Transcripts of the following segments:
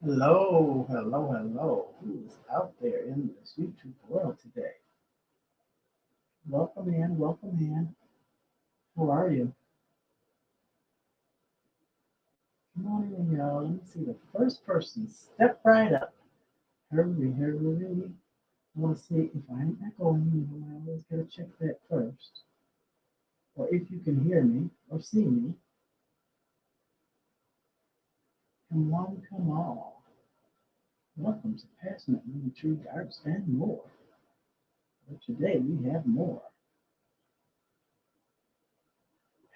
Hello, hello, hello. Who is out there in this YouTube world today? Welcome in, welcome in. How are you? Come on in, y'all. Let me see the first person. Step right up. Hurry, hurry, hurry. I want to see if I ain't echoing. I always got to check that first. Or if you can hear me or see me. Come on, come on. Welcome to Passionately Intrigued Arts and More. But today we have more.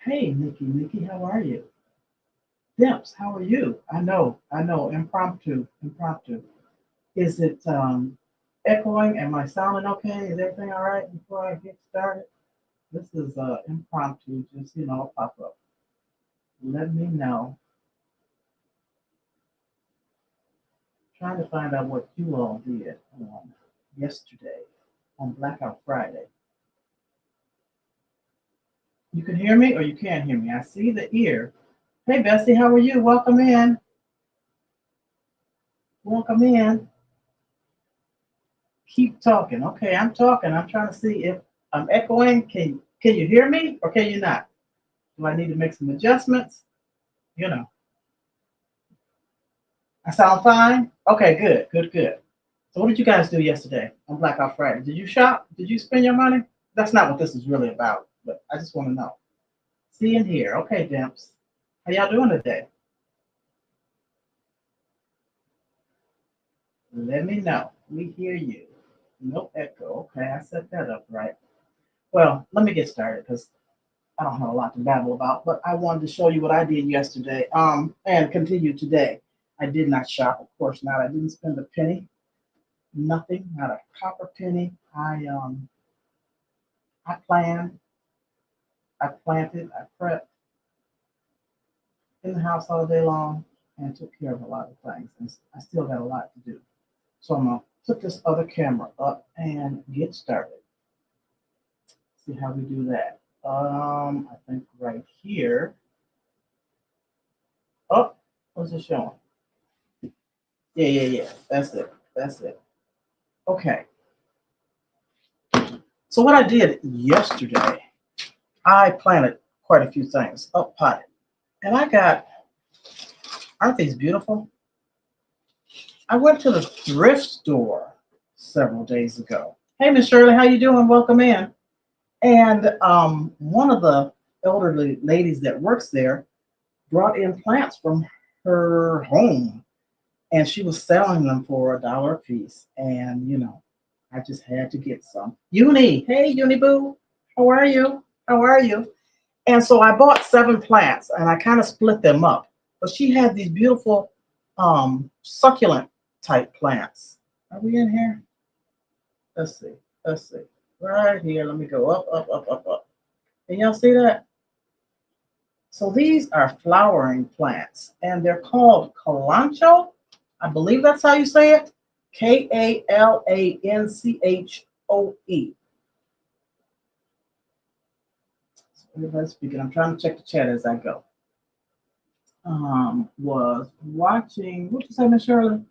Hey, Nikki, how are you? Dimps, how are you? I know, impromptu. Is it echoing? Am I sounding okay? Is everything all right before I get started? This is impromptu, just pop up. Let me know. Trying to find out what you all did on yesterday on Blackout Friday. You can hear me or you can't hear me. I see the ear. Hey Bessie, how are you? Welcome in. Welcome in. Keep talking. Okay, I'm talking. I'm trying to see if I'm echoing. Can you hear me or can you not? Do I need to make some adjustments? You know, I sound fine. Okay, good. So what did you guys do yesterday on Blackout Friday? Did you shop? Did you spend your money? That's not what this is really about, but I just want to know. See and hear. Okay, Dimps. How y'all doing today? Let me know. We hear you. No echo. Okay, I set that up right. Well, let me get started because I don't have a lot to babble about, but I wanted to show you what I did yesterday, and continue today. I did not shop, of course not. I didn't spend a penny, nothing, not a copper penny. I planned, I planted, I prepped in the house all day long, and took care of a lot of things. And I still got a lot to do. So I'm gonna put this other camera up and get started. See how we do that. I think right here. Oh, what's it showing? Yeah. That's it. Okay. So what I did yesterday, I planted quite a few things up potted, and I got. Aren't these beautiful? I went to the thrift store several days ago. Hey, Miss Shirley, how you doing? Welcome in. And one of the elderly ladies that works there brought in plants from her home, and she was selling them for $1 a piece. And I just had to get some. Uni, hey Uni Boo, how are you? How are you? And so I bought 7 plants, and I kind of split them up. But she had these beautiful succulent type plants. Are we in here? Let's see. Let's see. Right here. Let me go up. Can y'all see that? So these are flowering plants, and they're called Kalanchoe. I believe that's how you say it. Kalanchoe. Everybody's speaking. I'm trying to check the chat as I go. Was watching. What you say, Miss Shirley?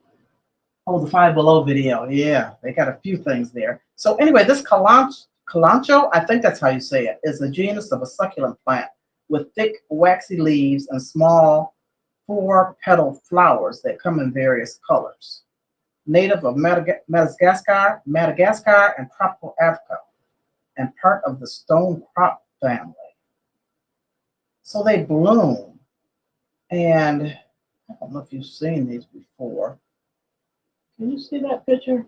Oh, the Five Below video. Yeah, they got a few things there. So anyway, this Kalanchoe, I think that's how you say it, is a genus of a succulent plant with thick, waxy leaves and small 4-petal flowers that come in various colors. Native of Madagascar, and tropical Africa, and part of the stone crop family. So they bloom, and I don't know if you've seen these before. Can you see that picture?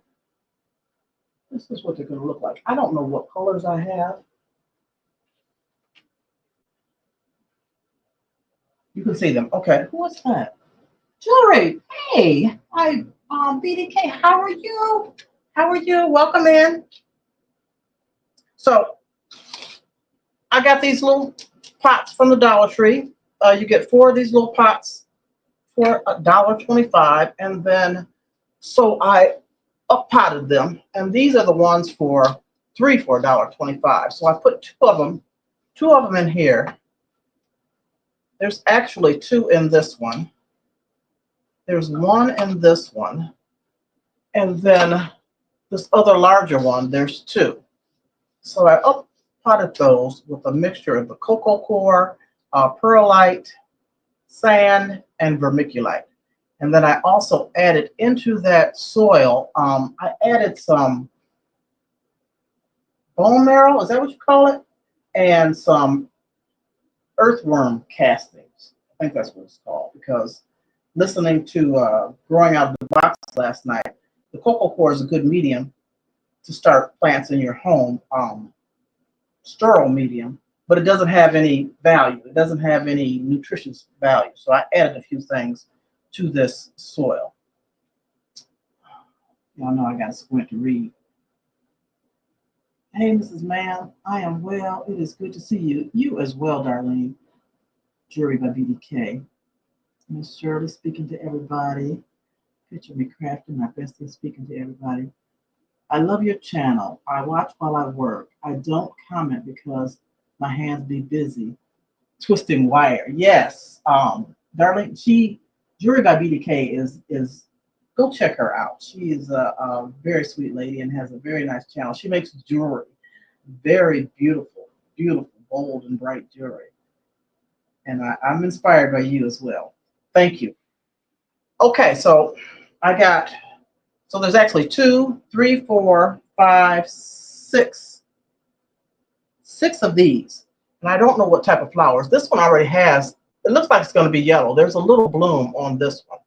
This is what they're going to look like. I don't know what colors I have. You can see them. Okay, who is that? Jerry. Hey, BDK. How are you? How are you? Welcome in. So I got these little pots from the Dollar Tree. You get 4 of these little pots for $1.25, and then so I up potted them, and these are the ones for 3 for $1.25. So I put two of them in here. There's actually 2 in this one. There's one in this one. And then this other larger one, there's two. So I potted those with a mixture of the cocoa coir, perlite, sand, and vermiculite. And then I also added into that soil, I added some bone marrow, is that what you call it? And some earthworm castings. I think that's what it's called, because listening to Growing Out of the Box last night, the cocoa coir is a good medium to start plants in your home, sterile medium, but it doesn't have any value. It doesn't have any nutritious value. So I added a few things to this soil. Y'all know I got to squint to read. Hey, Mrs. Mann, I am well. It is good to see you. You as well, Darlene. Jury by BDK. Miss Shirley speaking to everybody. Picture me crafting my best in speaking to everybody. I love your channel. I watch while I work. I don't comment because my hands be busy twisting wire. Yes, Darlene, Jury by BDK is go check her out. She is a very sweet lady and has a very nice channel. She makes jewelry, very beautiful, beautiful, bold and bright jewelry. And I'm inspired by you as well. Thank you. Okay, so there's actually 2, 3, 4, 5, 6 of these. And I don't know what type of flowers. This one already has, it looks like it's going to be yellow. There's a little bloom on this one.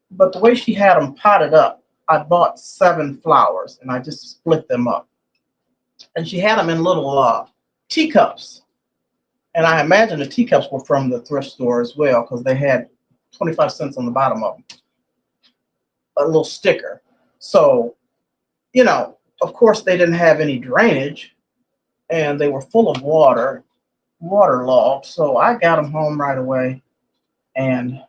But the way she had them potted up, I bought 7 flowers and I just split them up. And she had them in little teacups. And I imagine the teacups were from the thrift store as well, because they had 25 cents on the bottom of them. A little sticker. So, you know, of course they didn't have any drainage and they were full of water, waterlogged. So I got them home right away and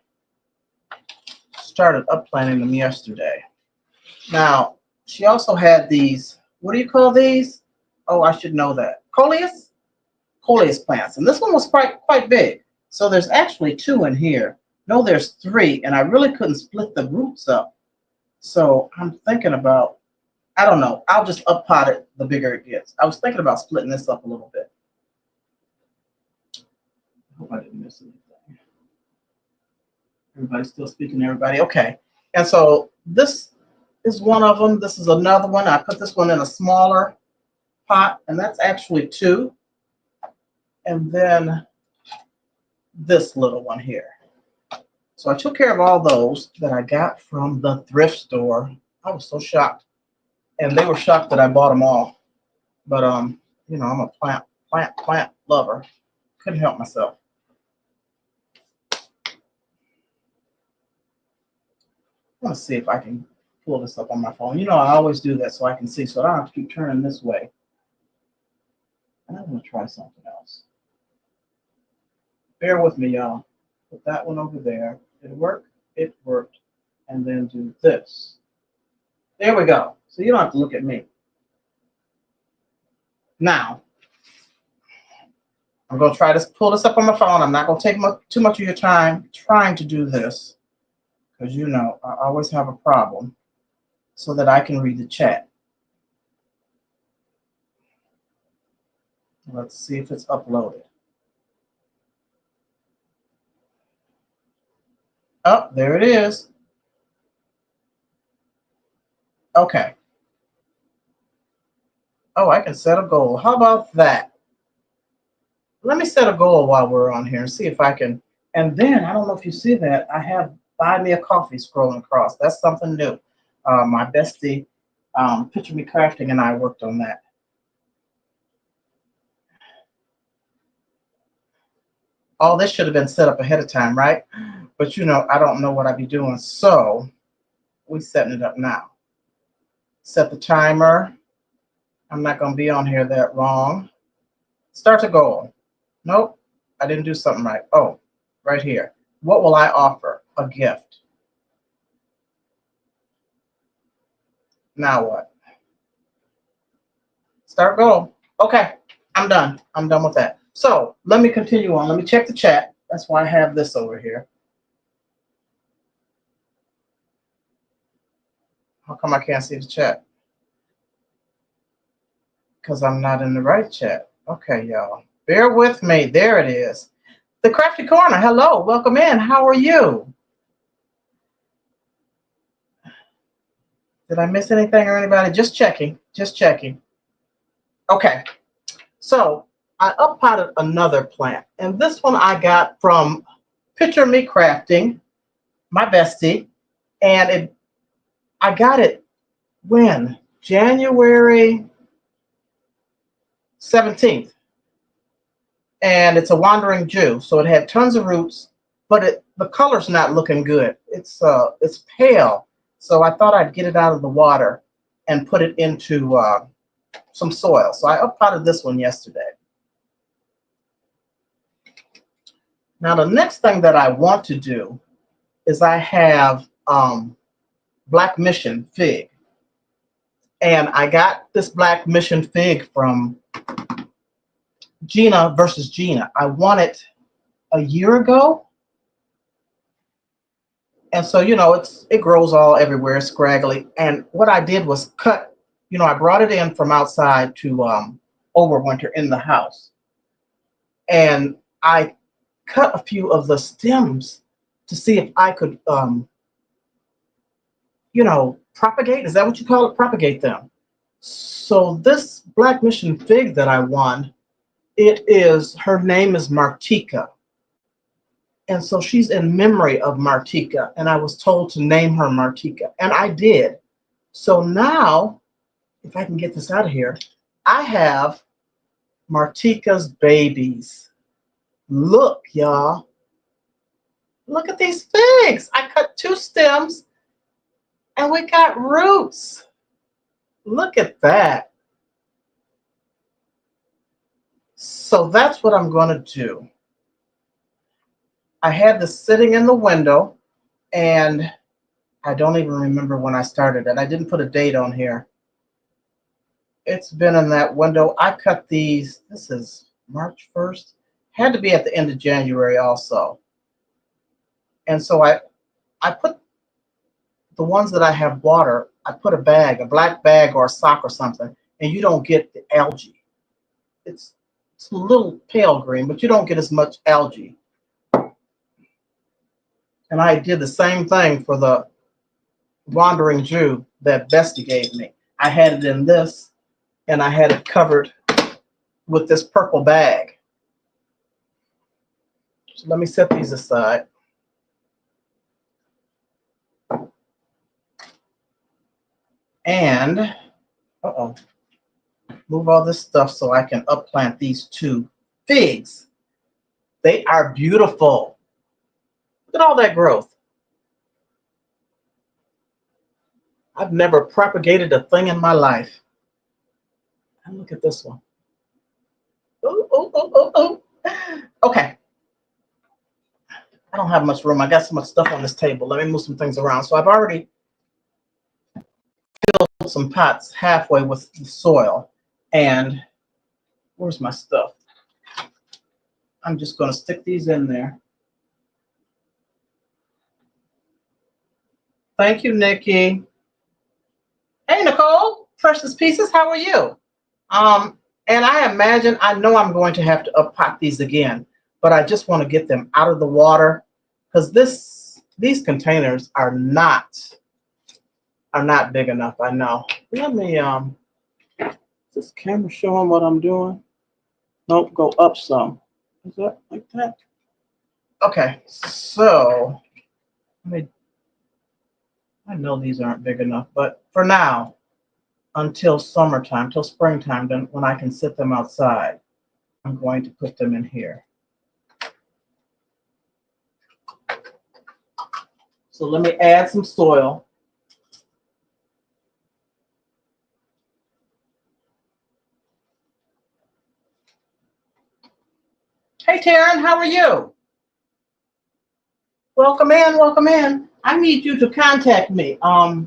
started upplanting them yesterday. Now, she also had these, what do you call these? Oh, I should know that. Coleus? Coleus plants. And this one was quite big. So there's actually 2 in here. No, there's 3. And I really couldn't split the roots up. So I'm thinking about, I don't know, I'll just up pot it the bigger it gets. I was thinking about splitting this up a little bit. I hope I didn't miss anything. Everybody's still speaking to everybody. Okay. And so this is one of them. This is another one. I put this one in a smaller pot, and that's actually 2. And then this little one here. So I took care of all those that I got from the thrift store. I was so shocked. And they were shocked that I bought them all. But, you know, I'm a plant lover. Couldn't help myself. I want to see if I can pull this up on my phone. You know, I always do that so I can see, so I don't have to keep turning this way. And I'm going to try something else. Bear with me, y'all. Put that one over there. Did it work? It worked. And then do this. There we go. So you don't have to look at me. Now, I'm going to try to pull this up on my phone. I'm not going to take too much of your time trying to do this, because, you know, I always have a problem, so that I can read the chat. Let's see if it's uploaded. Oh, there it is. Okay. Oh, I can set a goal. How about that? Let me set a goal while we're on here and see if I can. And then, I don't know if you see that, I have Buy Me a Coffee scrolling across. That's something new. My bestie, Picture Me Crafting, and I worked on that. All this should have been set up ahead of time, right? But, you know, I don't know what I'd be doing. So we're setting it up now. Set the timer. I'm not going to be on here that long. Start a goal. Nope, I didn't do something right. Oh, right here. What will I offer? A gift. Now what? Start goal. Okay, I'm done. I'm done with that. So let me continue on. Let me check the chat. That's why I have this over here. How come I can't see the chat? Because I'm not in the right chat. Okay, y'all. Bear with me. There it is. The Crafty Corner. Hello. Welcome in. How are you? Did I miss anything or anybody? Just checking. Just checking. Okay. So I uppotted another plant. And this one I got from Picture Me Crafting, my bestie. And I got it when? January 17th. And it's a wandering Jew. So it had tons of roots, but the color's not looking good. It's pale. So I thought I'd get it out of the water and put it into some soil. So I uppotted this one yesterday. Now the next thing that I want to do is I have Black Mission fig. And I got this Black Mission fig from Gina versus Gina. I won it a year ago. And so, it grows all everywhere, scraggly. And what I did was cut, I brought it in from outside to overwinter in the house. And I cut a few of the stems to see if I could, propagate. Is that what you call it? Propagate them. So this Black Mission fig that I won, her name is Martika. And so she's in memory of Martika. And I was told to name her Martika. And I did. So now, if I can get this out of here, I have Martika's babies. Look, y'all. Look at these figs. I cut 2 stems and we got roots. Look at that. So that's what I'm going to do. I had this sitting in the window, and I don't even remember when I started it. I didn't put a date on here. It's been in that window. I cut these, this is March 1st. Had to be at the end of January also. And so I put the ones that I have water, I put a black bag or a sock or something, and you don't get the algae. It's a little pale green, but you don't get as much algae. And I did the same thing for the Wandering Jew that Bestie gave me. I had it in this, and I had it covered with this purple bag. So let me set these aside. And, move all this stuff so I can upplant these 2 figs. They are beautiful. Look at all that growth. I've never propagated a thing in my life. And look at this one. Oh. Okay. I don't have much room. I got so much stuff on this table. Let me move some things around. So I've already filled some pots halfway with the soil. And where's my stuff? I'm just going to stick these in there. Thank you, Nikki. Hey, Nicole, Precious Pieces, how are you? And I know I'm going to have to uppot these again, but I just want to get them out of the water because these containers are not big enough. I know. Let me is this camera showing what I'm doing? Nope, go up some. Is that like that? Okay, so I know these aren't big enough, but for now, until summertime, till springtime, then when I can sit them outside, I'm going to put them in here. So let me add some soil. Hey, Taryn, how are you? Welcome in, welcome in. I need you to contact me. I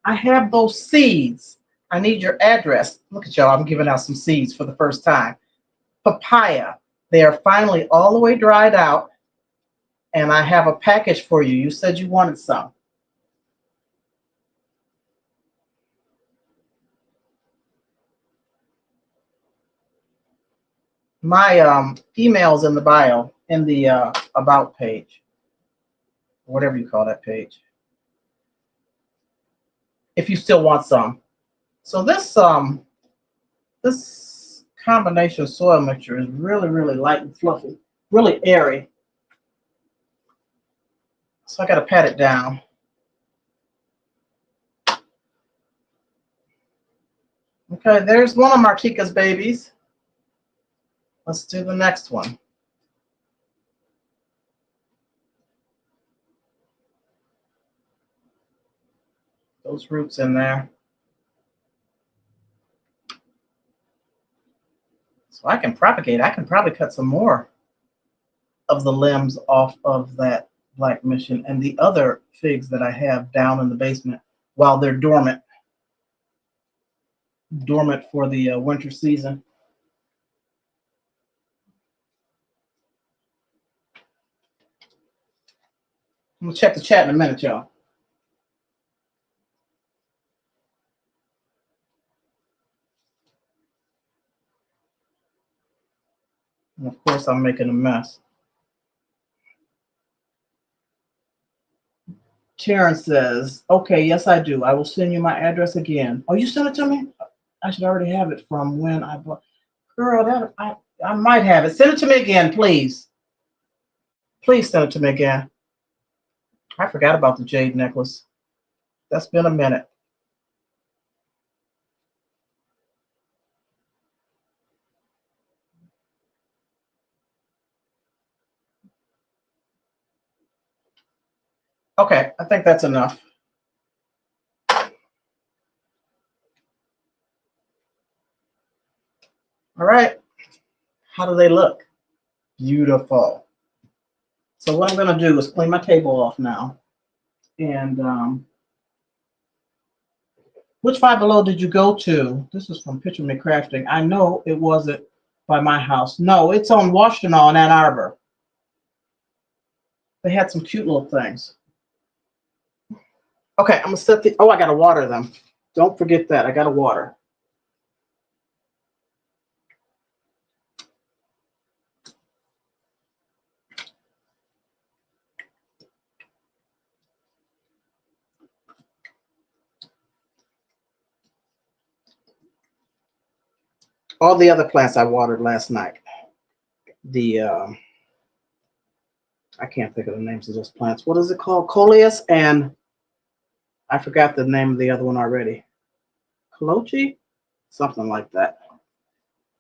have those seeds. I need your address. Look at y'all, I'm giving out some seeds for the first time. Papaya. They are finally all the way dried out, and I have a package for you. You said you wanted some. My email's in the bio, in the about page, whatever you call that page, if you still want some. So this combination soil mixture is really, really light and fluffy, really airy. So I got to pat it down. Okay, there's one of Martika's babies. Let's do the next one. Those roots in there. So I can propagate. I can probably cut some more of the limbs off of that Black Mission and the other figs that I have down in the basement while they're dormant for the winter season. I'm gonna check the chat in a minute, y'all. And of course, I'm making a mess. Sharon says, okay, yes, I do. I will send you my address again. Oh, you sent it to me? I should already have it from when I bought. Girl, that I might have it. Send it to me again, please. Please send it to me again. I forgot about the jade necklace. That's been a minute. Okay, I think that's enough. All right. How do they look? Beautiful. So what I'm going to do is clean my table off now. And which Five Below did you go to? This is from Picture Me Crafting. I know it wasn't by my house. No, it's on Washtenaw in Ann Arbor. They had some cute little things. Okay, I'm going to set the... Oh, I got to water them. Don't forget that. I got to water. All the other plants I watered last night. I can't think of the names of those plants. What is it called? Coleus, and I forgot the name of the other one already. Colochi? Something like that.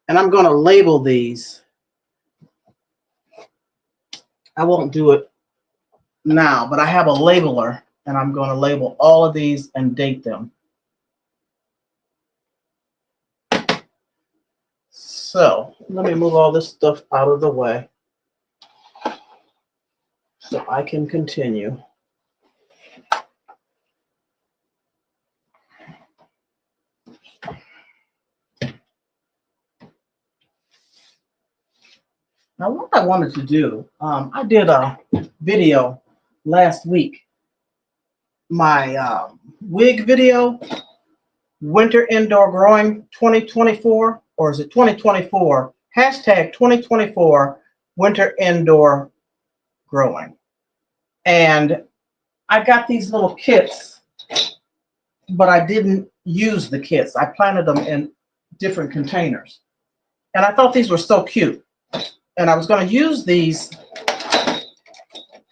And I'm going to label these. I won't do it now, but I have a labeler, and I'm going to label all of these and date them. So let me move all this stuff out of the way so I can continue. Now, what I wanted to do, I did a video last week, my wig video, Winter Indoor Growing 2024, or is it 2024? Hashtag 2024 Winter Indoor Growing. And I got these little kits, but I didn't use the kits. I planted them in different containers. And I thought these were so cute. And I was going to use these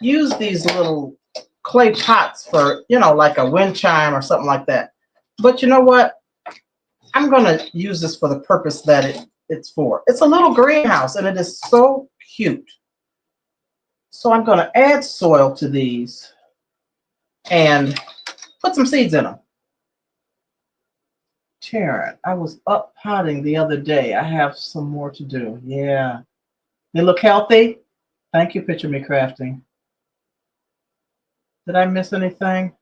little clay pots for, like a wind chime or something like that. But you know what? I'm going to use this for the purpose that it's for. It's a little greenhouse, and it is so cute. So I'm going to add soil to these and put some seeds in them. Taryn, I was up potting the other day. I have some more to do. Yeah. They look healthy? Thank you, Picture Me Crafting. Did I miss anything?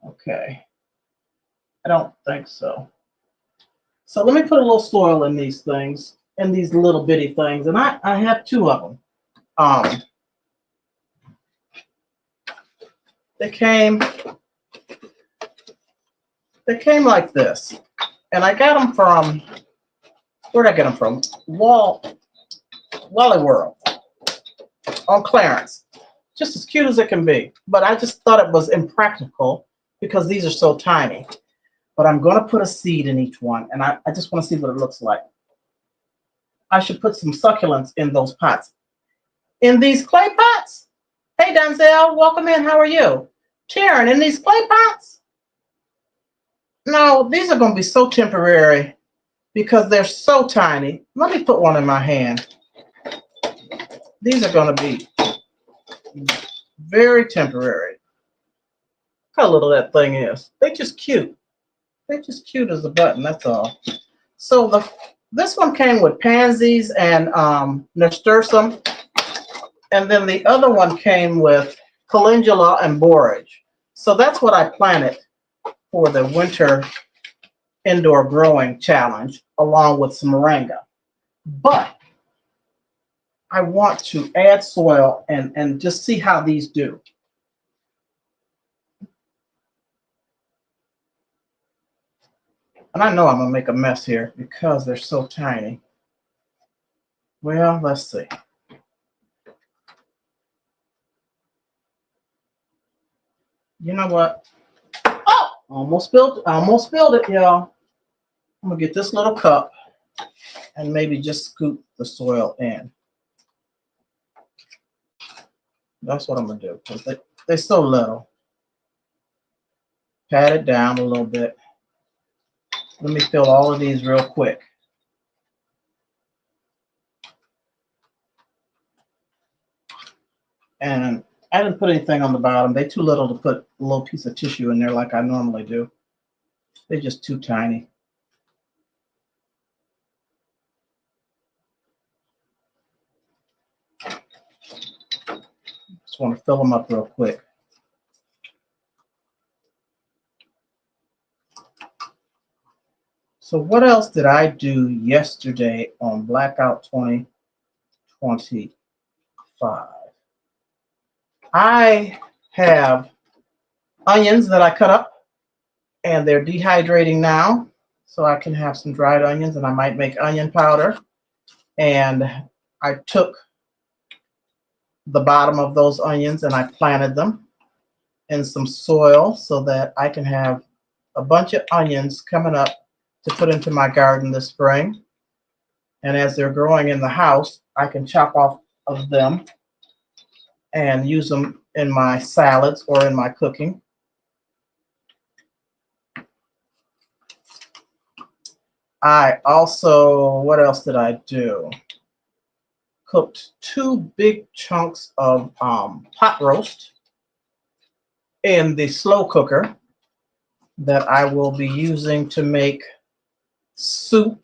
Okay. I don't think so. So let me put a little soil in these things, in these little bitty things. And I have two of them. They came like this. And I got them from Where'd I get them from? Wally World on clearance. Just as cute as it can be. But I just thought it was impractical because these are so tiny. But I'm going to put a seed in each one, and I just want to see what it looks like. I should put some succulents in those pots. In these clay pots? Hey, Denzel, welcome in. How are you? Sharon, in these clay pots? No, these are going to be so temporary because they're so tiny. Let me put one in my hand. These are going to be very temporary. Look how little that thing is. They're just cute. They're just cute as a button, that's all. So this one came with pansies and nasturtium. And then the other one came with calendula and borage. So that's what I planted for the winter indoor growing challenge, along with some moringa. But I want to add soil and just see how these do. And I know I'm going to make a mess here because they're so tiny. Well, let's see. You know what? Oh, almost spilled it, y'all. I'm going to get this little cup and maybe just scoop the soil in. That's what I'm going to do because they're so little. Pat it down a little bit. Let me fill all of these real quick. And I didn't put anything on the bottom. They're too little to put a little piece of tissue in there like I normally do. They're just too tiny. Just want to fill them up real quick. So what else did I do yesterday on Blackout 2025? I have onions that I cut up, and they're dehydrating now, so I can have some dried onions, and I might make onion powder. And I took the bottom of those onions and I planted them in some soil so that I can have a bunch of onions coming up to put into my garden this spring. And as they're growing in the house, I can chop off of them and use them in my salads or in my cooking. I also, what else did I do? Cooked 2 big chunks of pot roast in the slow cooker that I will be using to make soup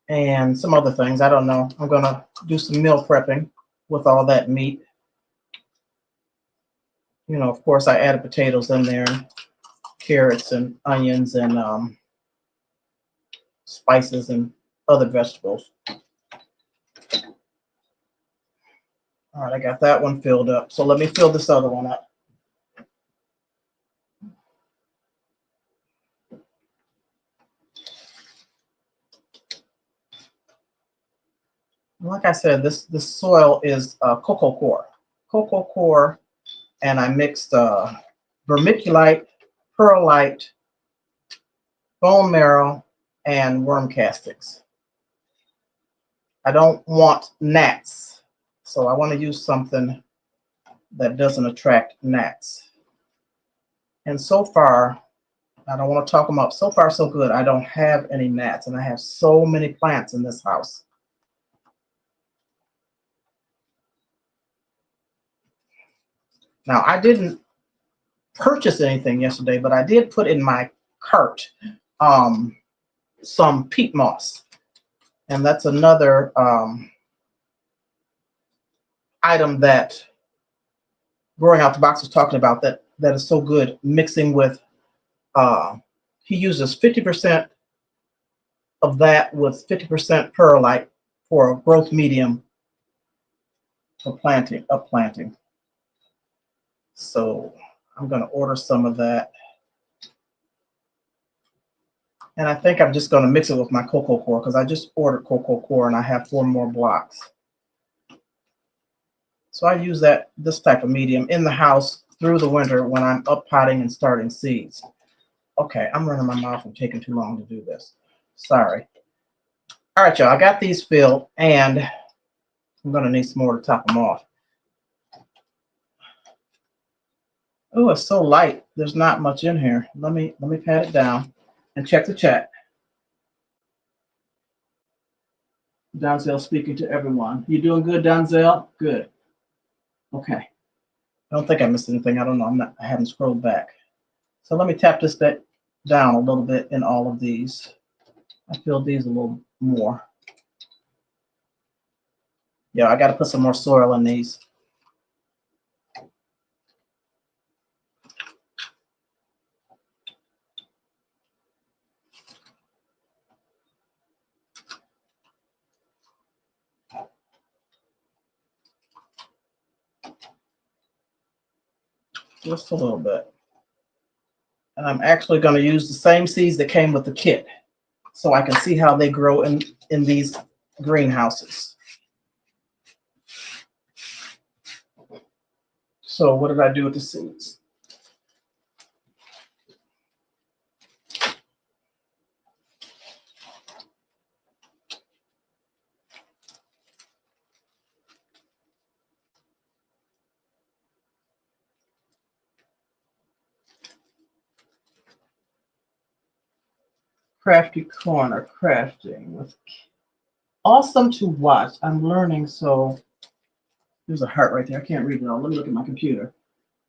and some other things. I don't know. I'm going to do some meal prepping with all that meat. You know, of course, I added potatoes in there, carrots and onions and spices and other vegetables. All right, I got that one filled up. So let me fill this other one up. Like I said, this soil is cocoa coir, and I mixed vermiculite, perlite, bone marrow, and worm castings. I don't want gnats, so I want to use something that doesn't attract gnats. And so far, I don't want to talk them up. So far, so good. I don't have any gnats, and I have so many plants in this house. Now, I didn't purchase anything yesterday, but I did put in my cart some peat moss. And that's another item that Growing Out the Box was talking about that is so good, mixing with, he uses 50% of that with 50% perlite for a growth medium for upplanting. So I'm going to order some of that. And I think I'm just going to mix it with my cocoa coir because I just ordered cocoa coir and I have 4 more blocks. So I use this type of medium in the house through the winter when I'm up potting and starting seeds. Okay, I'm running my mouth and taking too long to do this. Sorry. All right, y'all, I got these filled and I'm going to need some more to top them off. Oh, it's so light. There's not much in here. Let me pat it down and check the chat. Donzel speaking to everyone. You doing good, Donzel? Good. Okay. I don't think I missed anything. I don't know. I haven't scrolled back. So let me tap this down a little bit in all of these. I filled these a little more. Yeah, I got to put some more soil in these. Just a little bit. And I'm actually going to use the same seeds that came with the kit so I can see how they grow in these greenhouses. So what did I do with the seeds? Crafty Corner, crafting with awesome to watch. I'm learning, so there's a heart right there. I can't read it all. Let me look at my computer.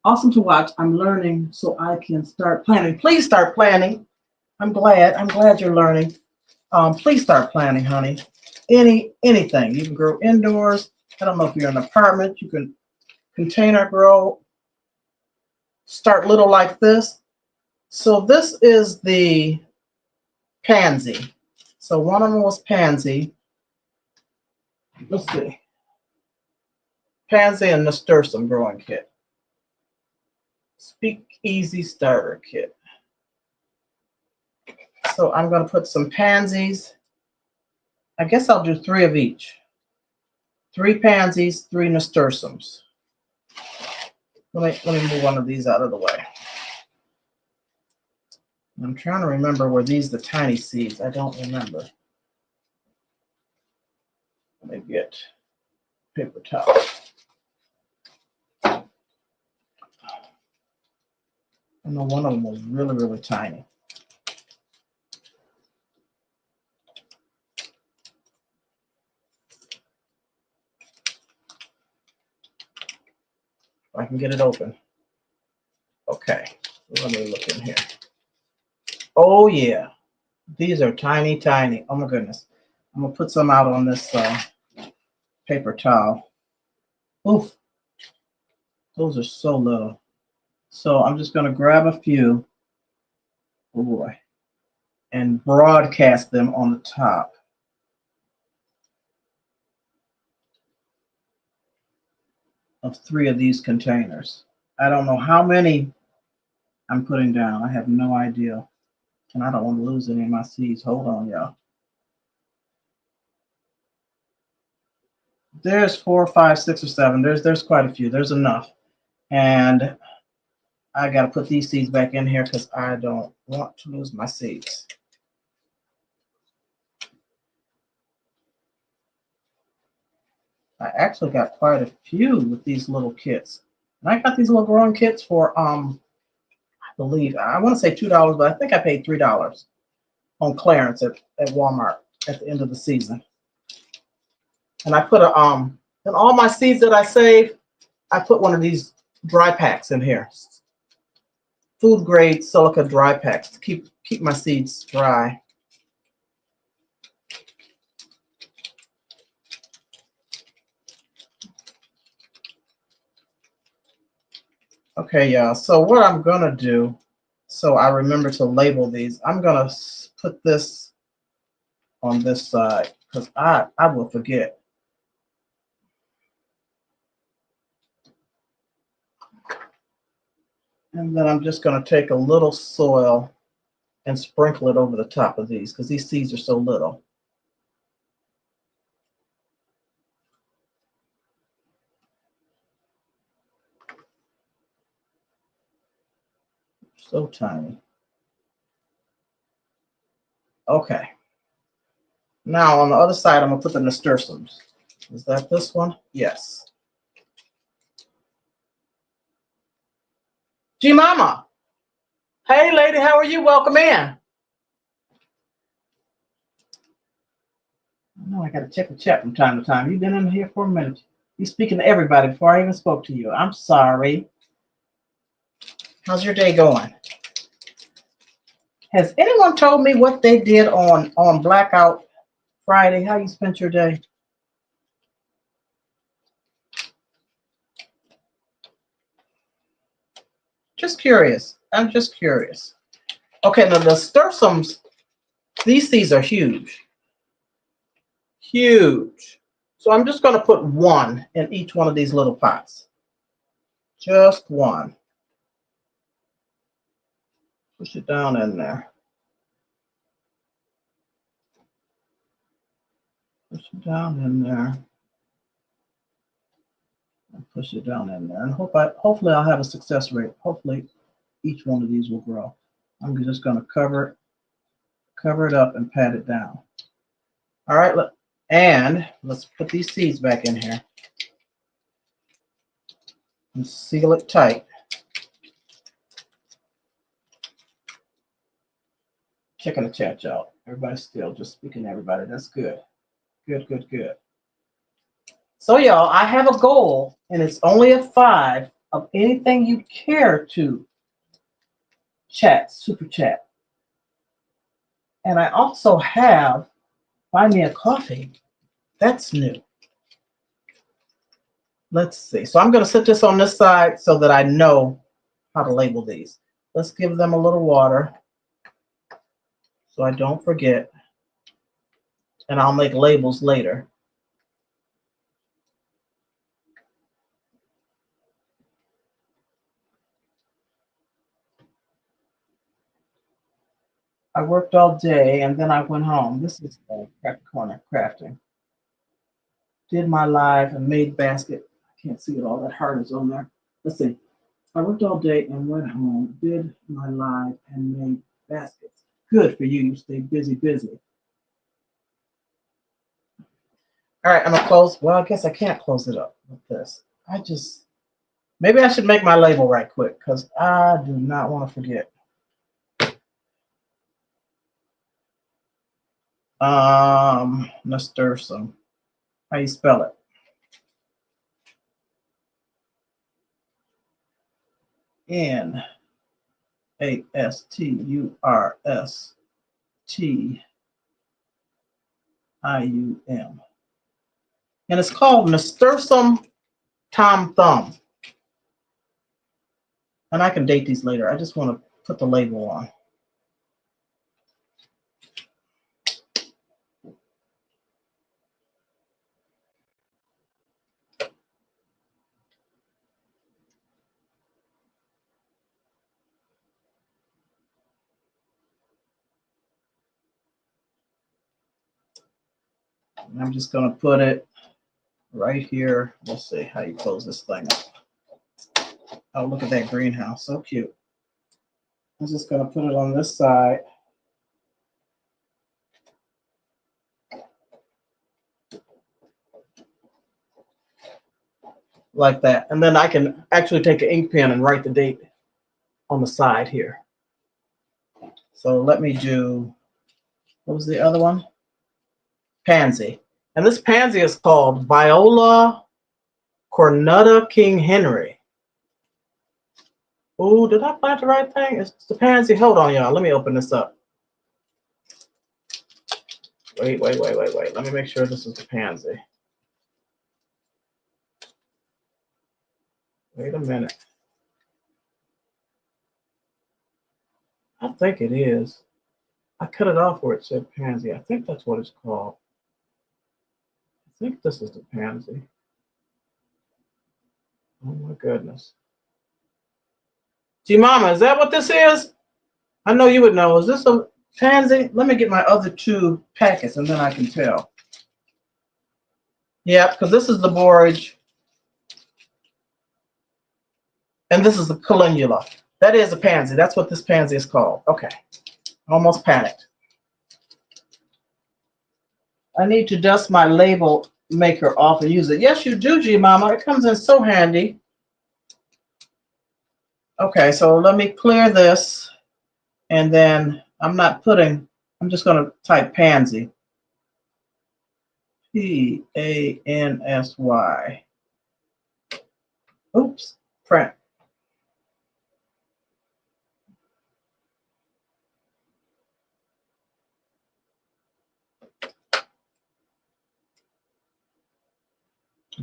Awesome to watch. I'm learning so I can start planning. Please start planning. I'm glad you're learning. Please start planning, honey. Anything. You can grow indoors. I don't know if you're in an apartment. You can container grow. Start little like this. So this is the pansy. So one of them was pansy. Let's see. Pansy and nasturtium growing kit. Speak Easy starter kit. So I'm going to put some pansies. I guess I'll do 3 of each. 3 pansies, 3 nasturtiums. Let me move one of these out of the way. I'm trying to remember, were these the tiny seeds? I don't remember. Let me get paper towel. I know one of them was really, really tiny. If I can get it open. Okay, let me look in here. Oh yeah, these are tiny, tiny. Oh my goodness. I'm gonna put some out on this paper towel. Oof, those are so little. So I'm just gonna grab a few, oh boy, and broadcast them on the top. Of 3 of these containers. I don't know how many I'm putting down. I have no idea. And I don't want to lose any of my seeds. Hold on, y'all. There's 4, 5, 6, or 7. There's quite a few. There's enough. And I got to put these seeds back in here because I don't want to lose my seeds. I actually got quite a few with these little kits. And I got these little growing kits for I believe, I want to say $2, but I think I paid $3 on clearance at Walmart at the end of the season. And I put in all my seeds that I save, I put one of these dry packs in here. Food grade silica dry packs to keep my seeds dry. Okay, y'all. So what I'm gonna do, so I remember to label these, I'm gonna put this on this side because I will forget. And then I'm just gonna take a little soil and sprinkle it over the top of these because these seeds are so little. So tiny. Okay. Now on the other side, I'm gonna put the nasturtiums. Is that this one? Yes. G Mama. Hey lady, how are you? Welcome in. I know I gotta check the chat from time to time. You've been in here for a minute. You're speaking to everybody before I even spoke to you. I'm sorry. How's your day going? Has anyone told me what they did on Blackout Friday? How you spent your day? Just curious. I'm just curious. Okay, now the nasturtiums, these seeds are huge. Huge. So I'm just going to put one in each one of these little pots. Just one. Push it down in there. Push it down in there. And push it down in there. And hopefully I'll have a success rate. Hopefully each one of these will grow. I'm just going to cover it up and pat it down. All right, and let's put these seeds back in here and seal it tight. Checking the chat, y'all. Everybody's still just speaking to everybody. That's good. Good, good, good. So, y'all, I have a goal, and it's only a 5 of anything you care to chat, super chat. And I also have buy me a coffee. That's new. Let's see. So I'm going to set this on this side so that I know how to label these. Let's give them a little water so I don't forget. And I'll make labels later. I worked all day and then I went home. This is Craft Corner Crafting. Did my live and made basket. I can't see it all. That heart is on there. Let's see. I worked all day and went home. Did my live and made baskets. Good for you. You stay busy, busy. All right, I'm gonna close. Well, I guess I can't close it up with this. Maybe I should make my label right quick because I do not want to forget. Nasturtium. How you spell it? Nasturtium. And it's called Nasturtium Tom Thumb. And I can date these later. I just want to put the label on. And I'm just going to put it right here. Let's see how you close this thing up. Oh, look at that greenhouse. So cute. I'm just going to put it on this side. Like that. And then I can actually take an ink pen and write the date on the side here. So let me do, what was the other one? Pansy. And this pansy is called Viola Cornuta King Henry. Oh, did I plant the right thing? It's the pansy. Hold on, y'all. Let me open this up. Wait. Let me make sure this is the pansy. Wait a minute. I think it is. I cut it off where it said pansy. I think that's what it's called. I think this is the pansy. Oh my goodness. G Mama, is that what this is? I know you would know. Is this a pansy? Let me get my other two packets and then I can tell. Yeah, because this is the borage and this is the calendula. That is a pansy. That's what this pansy is called. Okay. Almost panicked. I need to dust my label maker off and use it. Yes, you do, G Mama. It comes in so handy. Okay, so let me clear this. And then I'm just going to type pansy. Pansy. Oops, print.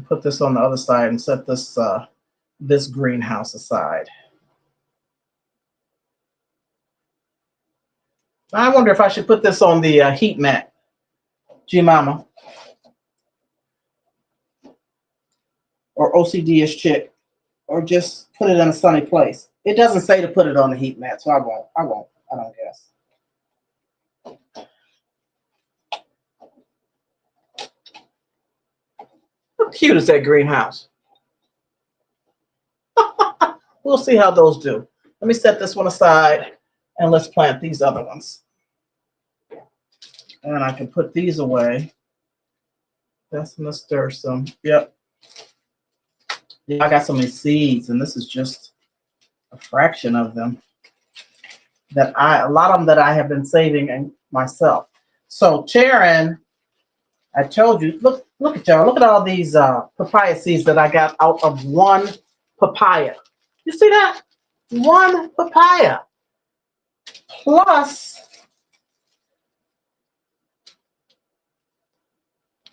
Put this on the other side and set this greenhouse aside. I wonder if I should put this on the heat mat, G Mama, or OCD-ish chick, or just put it in a sunny place. It doesn't say to put it on the heat mat, so I won't. I don't guess. How cute is that greenhouse? We'll see how those do. Let me set this one aside and let's plant these other ones. And I can put these away. That's nasturtium. Yep. Yeah, I got so many seeds, and this is just a fraction of them. A lot of them that I have been saving and myself. So Taryn, I told you, look at y'all, look at all these papaya seeds that I got out of one papaya. You see that? One papaya. Plus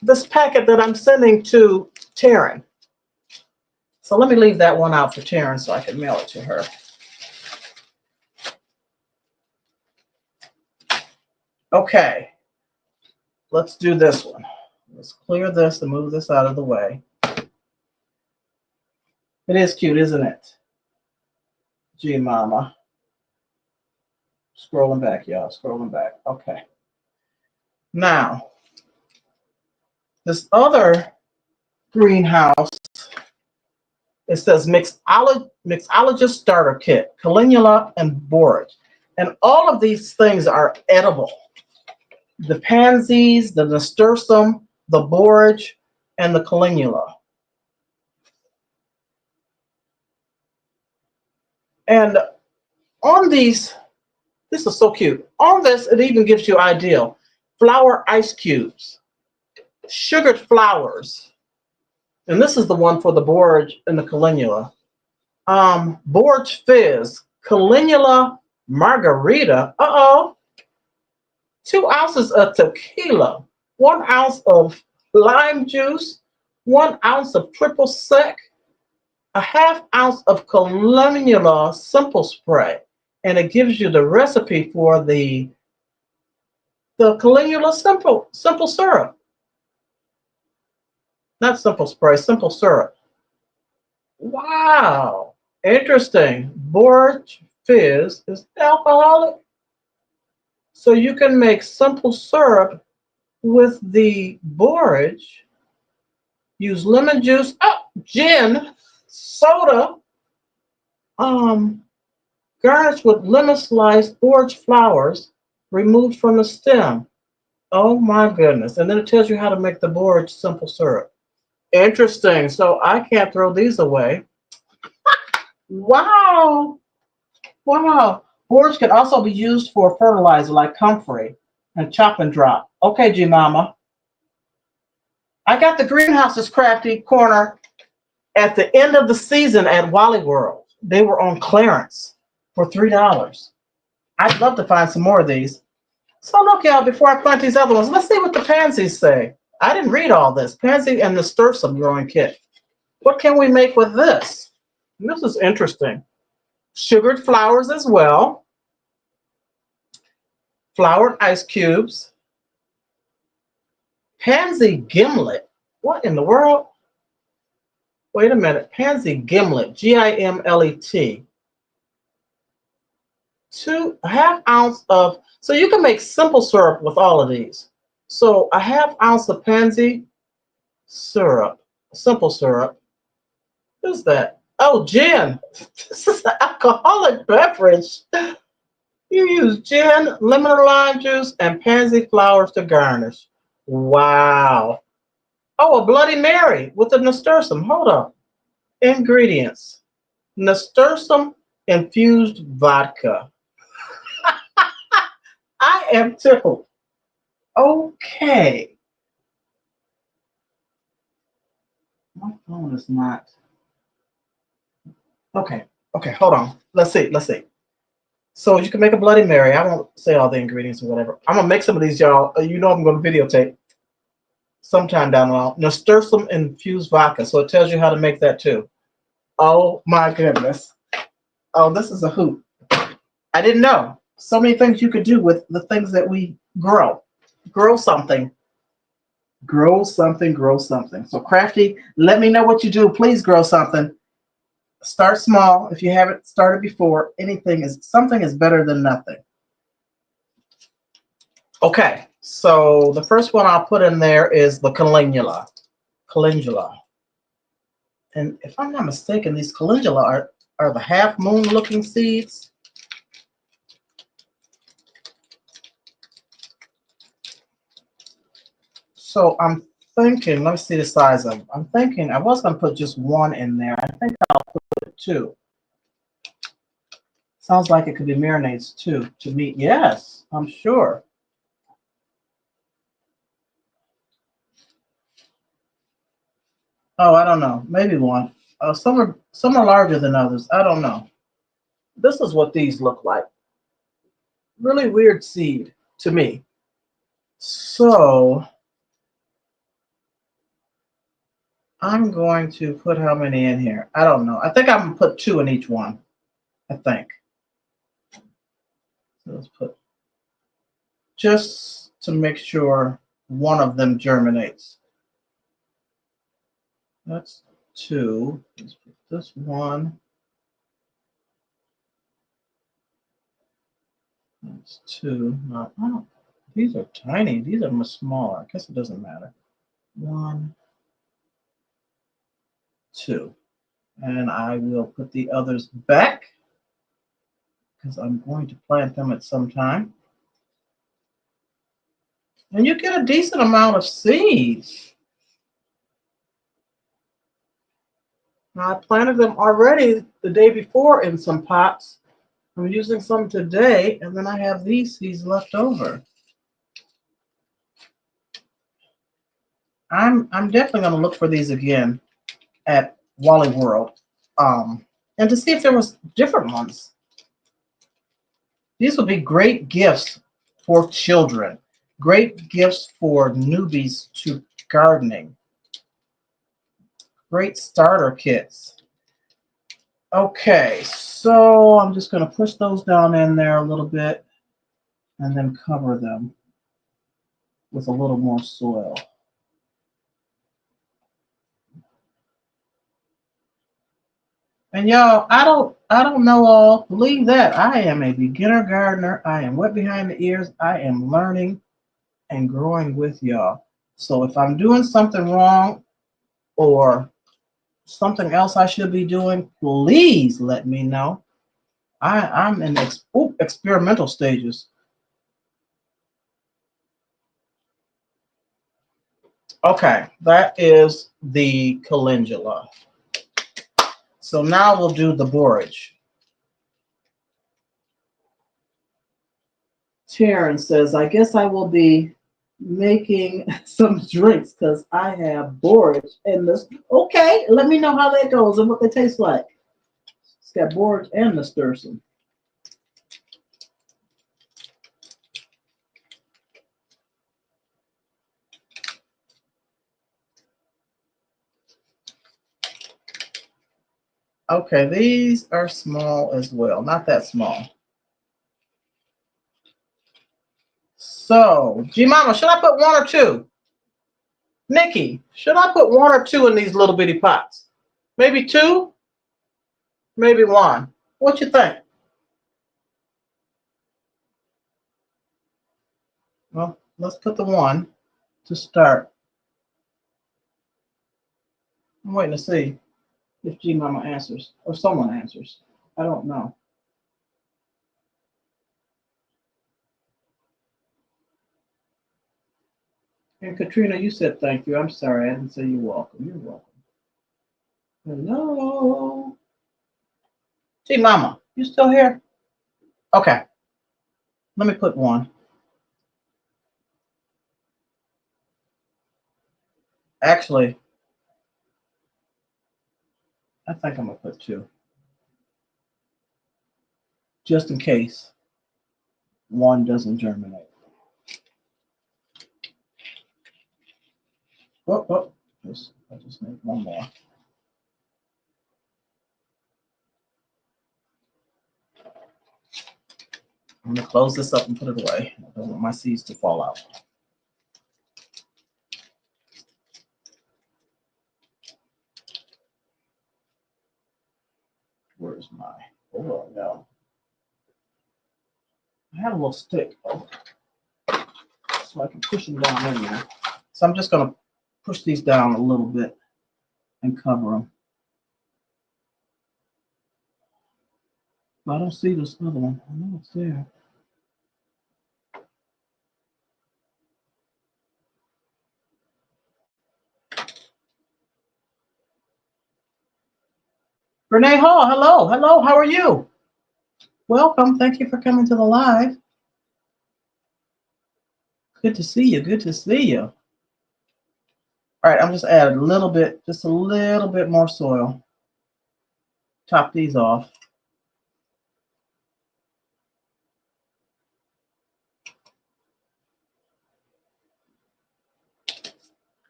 this packet that I'm sending to Taryn. So let me leave that one out for Taryn so I can mail it to her. Okay, let's do this one. Let's clear this and move this out of the way. It is cute, isn't it? Gee, Mama. Scrolling back, y'all. Scrolling back. Okay. Now, this other greenhouse, it says Mixologist Starter Kit, calendula and borage. And all of these things are edible. The pansies, the nasturtium, the borage, and the calendula. And on these, this is so cute. On this, it even gives you ideal. Flour ice cubes, sugared flowers. And this is the one for the borage and the calendula. Borage fizz, calendula margarita. 2 ounces of tequila, 1 ounce of lime juice, 1 ounce of triple sec, a half ounce of calendula simple spray. And it gives you the recipe for the calendula simple syrup. Not simple spray, simple syrup. Wow, interesting. Borage fizz is alcoholic. So you can make simple syrup with the borage. Use lemon juice, gin, soda, garnish with lemon slice, borage flowers removed from the stem. Oh my goodness. And then it tells you how to make the borage simple syrup. Interesting. So I can't throw these away. Wow. Wow. Borage can also be used for fertilizer like comfrey and chop and drop. Okay, G Mama. I got the Greenhouses Crafty corner at the end of the season at Wally World. They were on clearance for $3. I'd love to find some more of these. So look, y'all, before I plant these other ones, let's see what the pansies say. I didn't read all this. Pansy and nasturtium growing kit. What can we make with this? This is interesting. Sugared flowers as well. Floured ice cubes. Pansy gimlet. What in the world? Wait a minute. Pansy gimlet. Gimlet. a half ounce of, so you can make simple syrup with all of these. So a half ounce of pansy syrup, simple syrup. What's that? Oh, gin. This is an alcoholic beverage. You use gin, lemon or lime juice, and pansy flowers to garnish. Wow. Oh, a Bloody Mary with a nasturtium. Hold up. Ingredients: nasturtium infused vodka. I am tickled. Okay. My phone is not. Okay. Okay, hold on. Let's see. Let's see. So you can make a Bloody Mary. I won't say all the ingredients or whatever. I'm gonna make some of these, y'all. You know I'm gonna videotape sometime down the line. Nasturtium infused vodka. So it tells you how to make that too. Oh my goodness. Oh, this is a hoot. I didn't know. So many things you could do with the things that we grow. Grow something. Grow something, grow something. So Crafty, let me know what you do. Please grow something. Start small. If you haven't started before, something is better than nothing. Okay, so the first one I'll put in there is the calendula. Calendula. And if I'm not mistaken, these calendula are the half moon looking seeds. So I'm thinking, let me see the size of them. I'm thinking I was going to put just one in there. I think I'll put two. Sounds like it could be marinades too to me. Yes, I'm sure. Oh, I don't know. Maybe one. Some are larger than others. I don't know. This is what these look like. Really weird seed to me. So I'm going to put how many in here? I don't know. I think I'm gonna put two in each one. I think. So let's put just to make sure one of them germinates. That's two. Let's put this one. That's two. No, I don't. These are tiny. These are much smaller. I guess it doesn't matter. One, two. And I will put the others back because I'm going to plant them at some time. And you get a decent amount of seeds. Now, I planted them already the day before in some pots. I'm using some today, and then I have these seeds left over. I'm definitely going to look for these again at Wally World, and to see if there was different ones. These would be great gifts for children, great gifts for newbies to gardening, great starter kits. Okay, so I'm just going to push those down in there a little bit and then cover them with a little more soil. And y'all, I don't know all. Believe that. I am a beginner gardener. I am wet behind the ears. I am learning and growing with y'all. So if I'm doing something wrong or something else I should be doing, please let me know. I'm in experimental stages. Okay, that is the calendula. So now we'll do the borage. Sharon says, I guess I will be making some drinks because I have borage and this. Okay, let me know how that goes and what they taste like. It's got borage and nasturtium. Okay, these are small as well, not that small. So, G Mama, should I put one or two? Nikki, should I put one or two in these little bitty pots? Maybe two, maybe one. What you think? Well, let's put the 1 to start. I'm waiting to see if G Mama answers or someone answers. I don't know. And Katrina, you said thank you. I'm sorry, I didn't say you're welcome. You're welcome. Hello. G Mama, you still here? Okay. Let me put 1. Actually, I think I'm gonna put 2. Just in case 1 doesn't germinate. Oh. I just need 1 more. I'm gonna close this up and put it away. I don't want my seeds to fall out. Where's my, oh no. I had a little stick so I can push them down in there. So I'm just gonna push these down a little bit and cover them. But I don't see this other one. I know it's there. Renee Hall, hello, how are you? Welcome, thank you for coming to the live. Good to see you. All right, I'm just adding a little bit, just a little bit more soil. Top these off.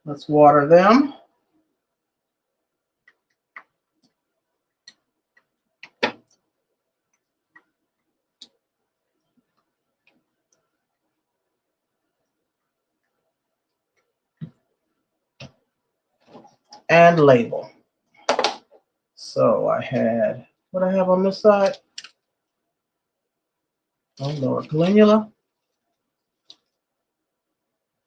Let's water them. And label. So I had, what I have on this side? Oh Lord, calendula.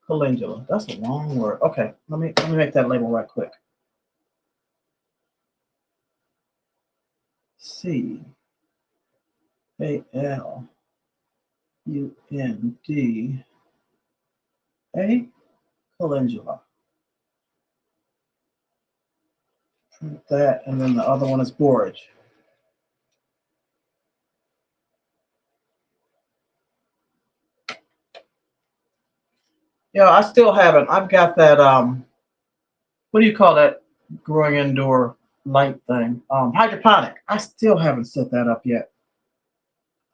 Calendula, that's a long word. Okay, let me make that label right quick. C-A-L-U-N-D-A, calendula. Print that, and then the other one is borage. Yeah, I still haven't. I've got that, what do you call that growing indoor light thing? Hydroponic. I still haven't set that up yet.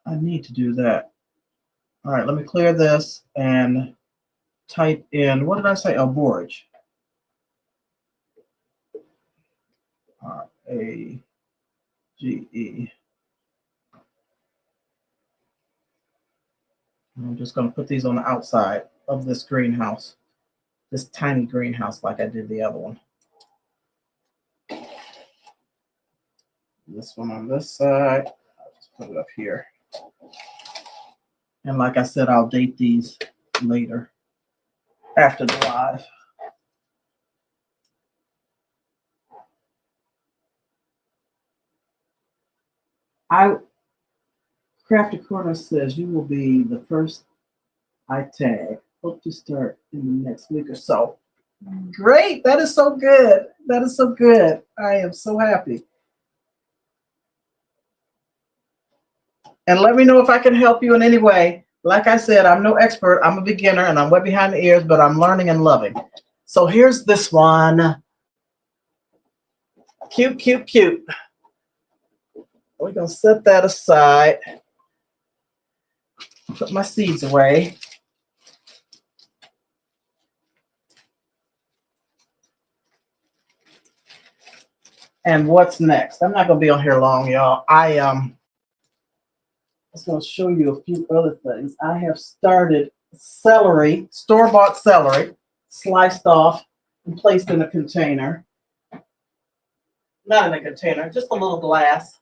I need to do that. All right, let me clear this and type in, what did I say? Oh, borage. R-A-G-E. I'm just going to put these on the outside of this greenhouse, this tiny greenhouse like I did the other one. This one on this side, I'll just put it up here. And like I said, I'll date these later after the live. Crafted Corner says you will be the first I tag. Hope to start in the next week or so. Great. That is so good. That is so good. I am so happy. And let me know if I can help you in any way. Like I said, I'm no expert. I'm a beginner and I'm wet behind the ears, but I'm learning and loving. So here's this one. Cute, cute, cute. We're going to set that aside. Put my seeds away. And what's next? I'm not going to be on here long, y'all. I was going to show you a few other things. I have started celery, store-bought celery, sliced off and placed in a container. Not in a container, just a little glass.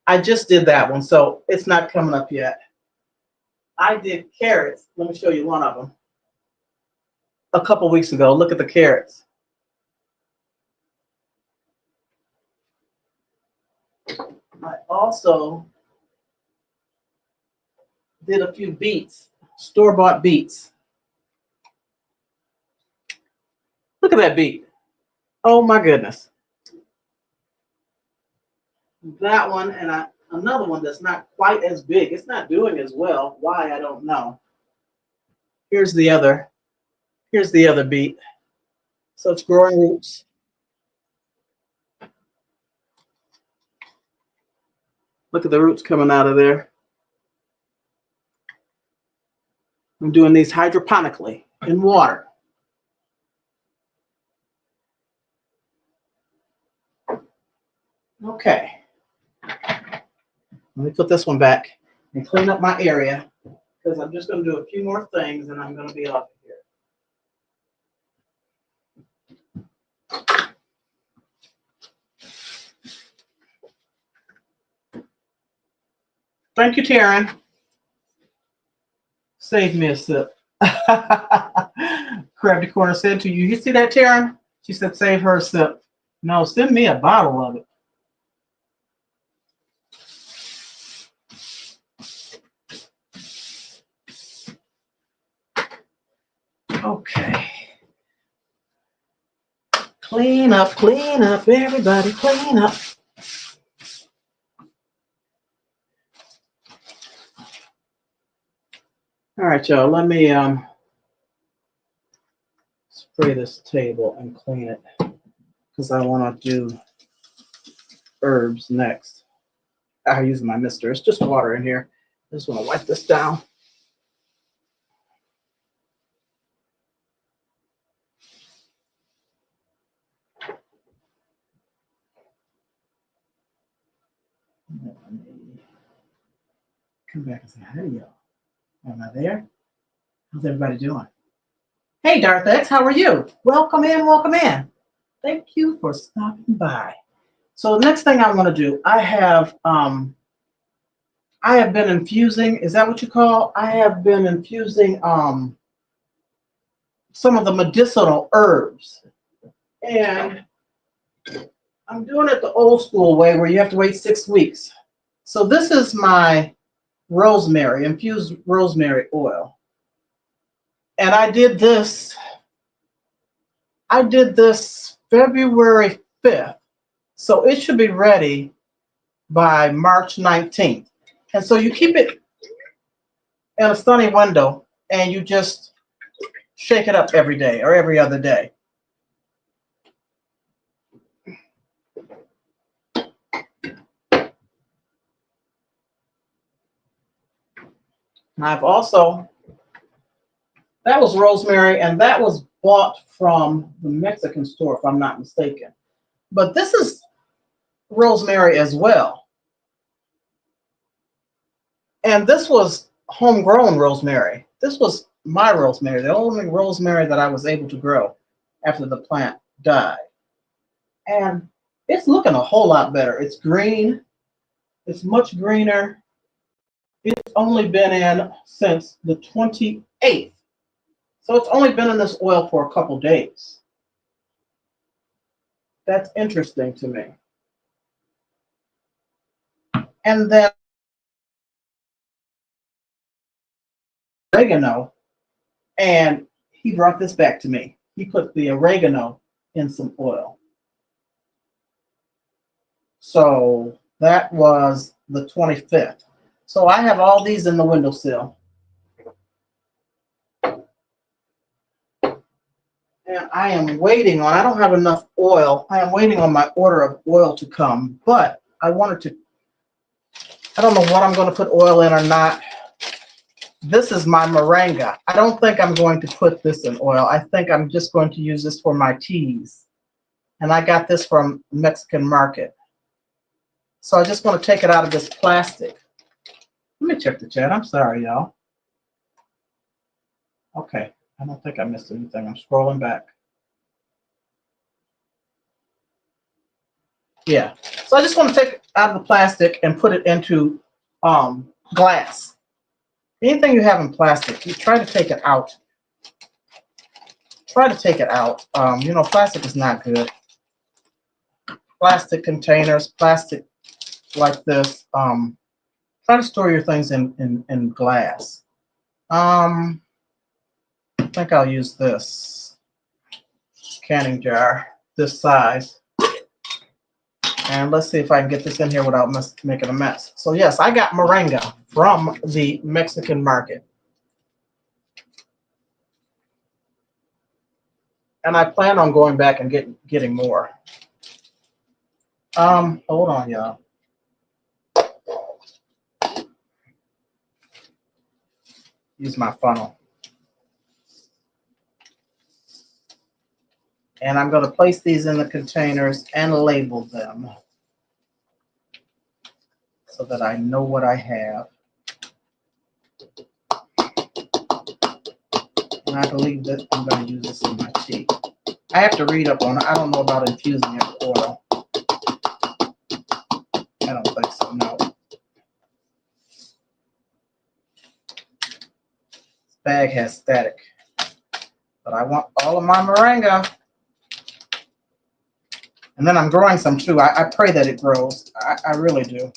I just did that one, so it's not coming up yet. I did carrots. Let me show you one of them. A couple weeks ago. Look at the carrots. I also did a few beets, store-bought beets. Look at that beet. Oh my goodness. That one and another one that's not quite as big. It's not doing as well. Why, I don't know. Here's the other beet. So it's growing roots. Look at the roots coming out of there. I'm doing these hydroponically in water. Okay. Let me put this one back and clean up my area because I'm just going to do a few more things and I'm going to be off here. Thank you, Taryn. Save me a sip. Crafty Corner said to you, you see that, Taryn? She said, save her a sip. No, send me a bottle of it. Okay. Clean up, everybody, clean up. All right, y'all, let me spray this table and clean it because I want to do herbs next. I use my mister. It's just water in here. I just want to wipe this down. Come back and say hi to y'all. Am I there? How's everybody doing? Hey, Darth X, how are you? Welcome in, welcome in. Thank you for stopping by. So the next thing I want to do, I have been infusing, is that what you call? I have been infusing some of the medicinal herbs. And I'm doing it the old school way where you have to wait 6 weeks. So this is my rosemary, infused rosemary oil. And I did this February 5th. So it should be ready by March 19th. And so you keep it in a sunny window and you just shake it up every day or every other day. And I've also, that was rosemary and that was bought from the Mexican store, if I'm not mistaken. But this is rosemary as well. And this was homegrown rosemary. This was my rosemary, the only rosemary that I was able to grow after the plant died. And it's looking a whole lot better. It's green. It's much greener. It's only been in since the 28th. So it's only been in this oil for a couple days. That's interesting to me. And then oregano, and he brought this back to me. He put the oregano in some oil. So that was the 25th. So I have all these in the windowsill. And I am waiting on, I don't have enough oil. I am waiting on my order of oil to come, but I wanted to, I don't know what I'm going to put oil in or not. This is my moringa. I don't think I'm going to put this in oil. I think I'm just going to use this for my teas. And I got this from Mexican market. So I just want to take it out of this plastic. Let me check the chat. I'm sorry, y'all. Okay. I don't think I missed anything. I'm scrolling back. Yeah. So I just want to take it out of the plastic and put it into glass. Anything you have in plastic, you try to take it out. Try to take it out. You know, plastic is not good. Plastic containers, plastic like this. Try to store your things in glass. I think I'll use this canning jar, this size. And let's see if I can get this in here without making a mess. So yes, I got moringa from the Mexican market. And I plan on going back and getting more. Hold on, y'all. Use my funnel. And I'm going to place these in the containers and label them so that I know what I have. And I believe that I'm going to use this in my tea. I have to read up on it. I don't know about infusing it with oil. I don't think so, no. This bag has static. But I want all of my moringa. And then I'm growing some too. I pray that it grows. I really do.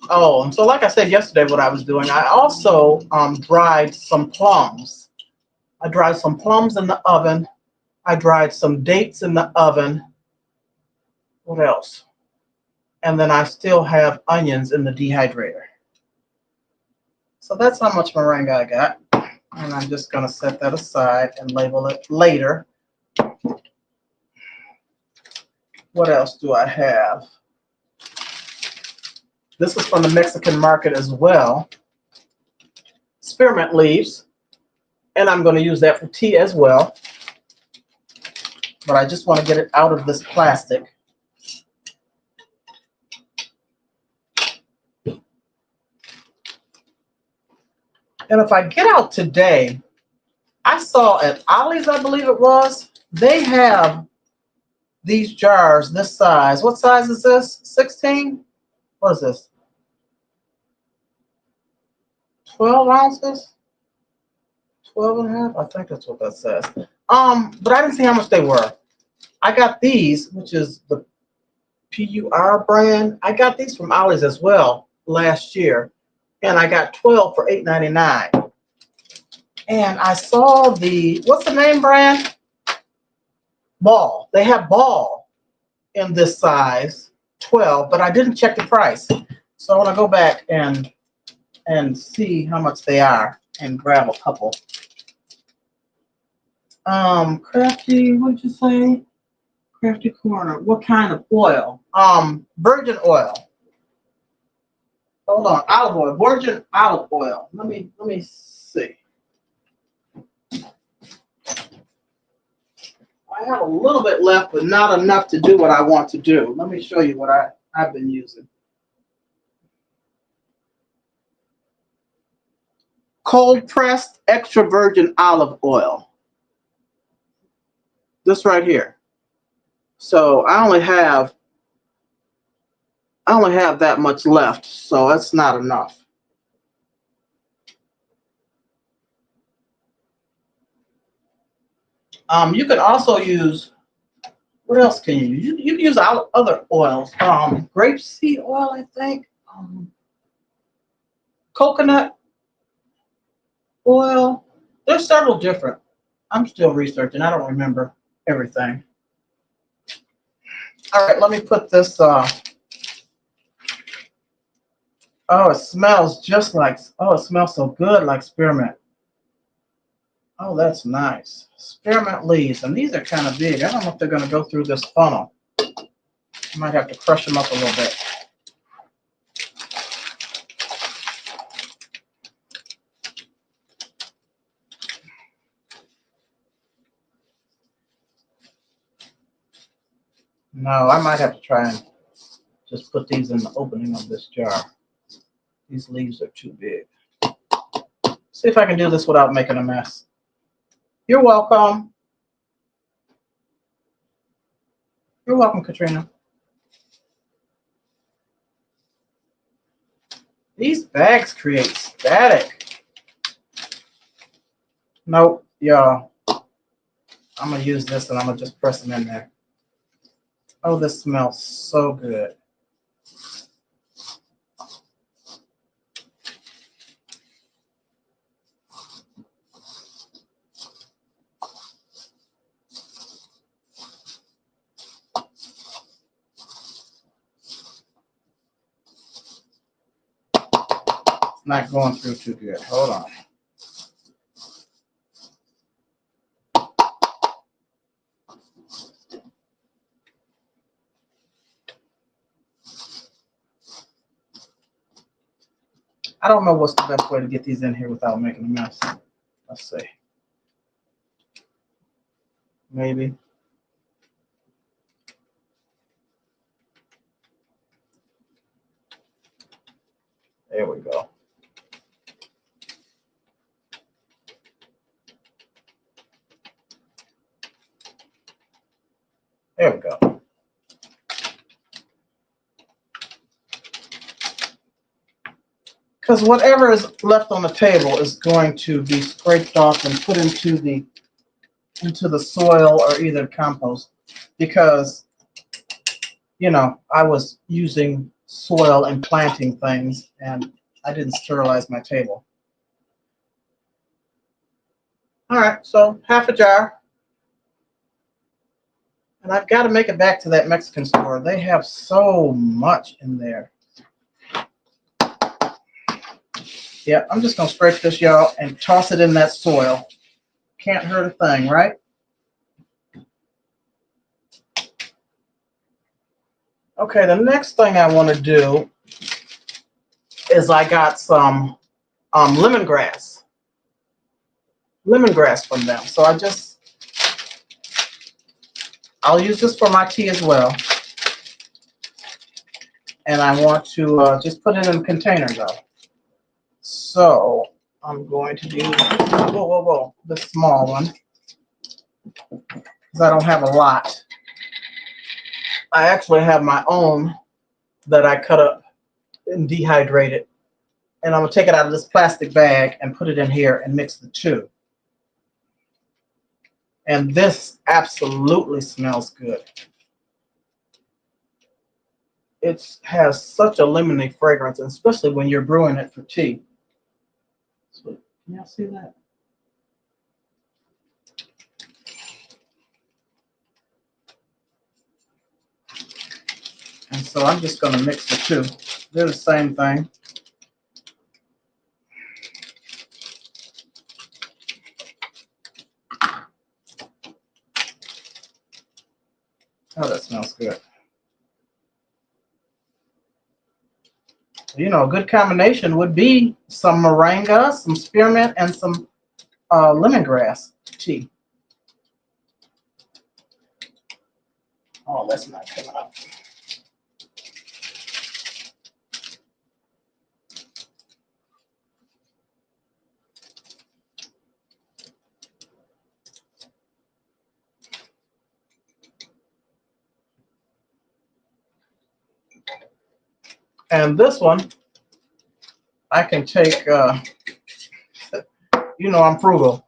Oh, and so like I said yesterday, what I was doing, I also dried some plums. I dried some plums in the oven. I dried some dates in the oven. What else? And then I still have onions in the dehydrator. So that's how much moringa I got. And I'm just going to set that aside and label it later. What else do I have? This is from the Mexican market as well. Spearmint leaves. And I'm going to use that for tea as well. But I just want to get it out of this plastic. And if I get out today, I saw at Ollie's, I believe it was, they have these jars this size. What size is this? 16? What is this? 12 ounces? 12 and a half? I think that's what that says. But I didn't see how much they were. I got these, which is the PUR brand. I got these from Ollie's as well last year. And I got 12 for $8.99. And I saw the, what's the name brand? Ball. They have Ball in this size, 12, but I didn't check the price. So I want to go back and see how much they are and grab a couple. Crafty, what'd you say? Crafty Corner. What kind of oil? Virgin oil. Hold on, olive oil. Virgin olive oil. Let me see. I have a little bit left, but not enough to do what I want to do. Let me show you what I've been using. Cold pressed extra virgin olive oil. This right here. So I only have that much left, so that's not enough. You can also use, what else can you use? You can use other oils. Grapeseed oil, I think. Coconut oil. There's several different. I'm still researching. I don't remember everything. All right, let me put this. Oh, it smells just like, oh, it smells so good like spearmint. Oh, that's nice. Spearmint leaves, and these are kind of big. I don't know if they're going to go through this funnel. I might have to crush them up a little bit. No, I might have to try and just put these in the opening of this jar. These leaves are too big. See if I can do this without making a mess. You're welcome. You're welcome, Katrina. These bags create static. Nope, y'all. I'm going to use this and I'm going to just press them in there. Oh, this smells so good. It's not going through too good. Hold on. I don't know what's the best way to get these in here without making a mess. Let's see. Maybe. There we go. There we go. Because whatever is left on the table is going to be scraped off and put into the soil or either compost, because I was using soil and planting things and I didn't sterilize my table. All right, so half a jar. And I've got to make it back to that Mexican store. They have so much in there. Yeah, I'm just going to scrape this, y'all, and toss it in that soil. Can't hurt a thing, right? Okay, the next thing I want to do is I got some lemongrass from them. So I'll use this for my tea as well. And I want to just put it in a container though. So I'm going to use, the small one, because I don't have a lot. I actually have my own that I cut up and dehydrated. And I'm going to take it out of this plastic bag and put it in here and mix the two. And this absolutely smells good. It has such a lemony fragrance, especially when you're brewing it for tea. So, can y'all see that? And so I'm just going to mix the two. They're the same thing. Oh, that smells good. A good combination would be some moringa, some spearmint, and some lemongrass tea. Oh, that's not coming up. And this one, I can take, I'm frugal.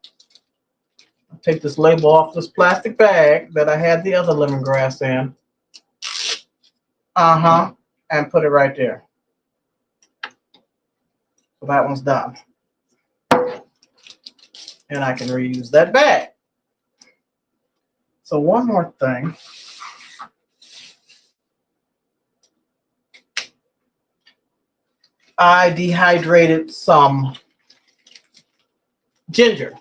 I'll take this label off this plastic bag that I had the other lemongrass in. And put it right there. So that one's done. And I can reuse that bag. So one more thing. I dehydrated some ginger.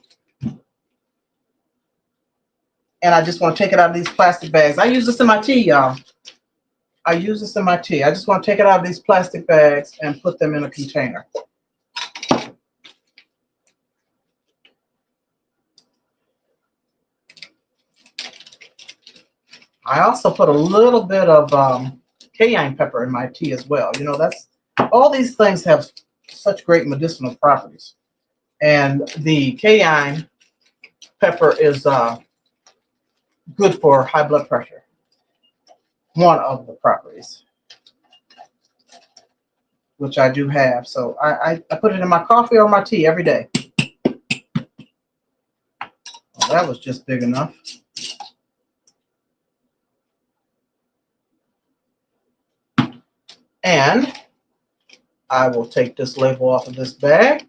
And I just want to take it out of these plastic bags. I use this in my tea, y'all. I use this in my tea. I just want to take it out of these plastic bags and put them in a container. I also put a little bit of cayenne pepper in my tea as well. All these things have such great medicinal properties. And the cayenne pepper is good for high blood pressure. One of the properties, which I do have. So I put it in my coffee or my tea every day. Well, that was just big enough. And I will take this label off of this bag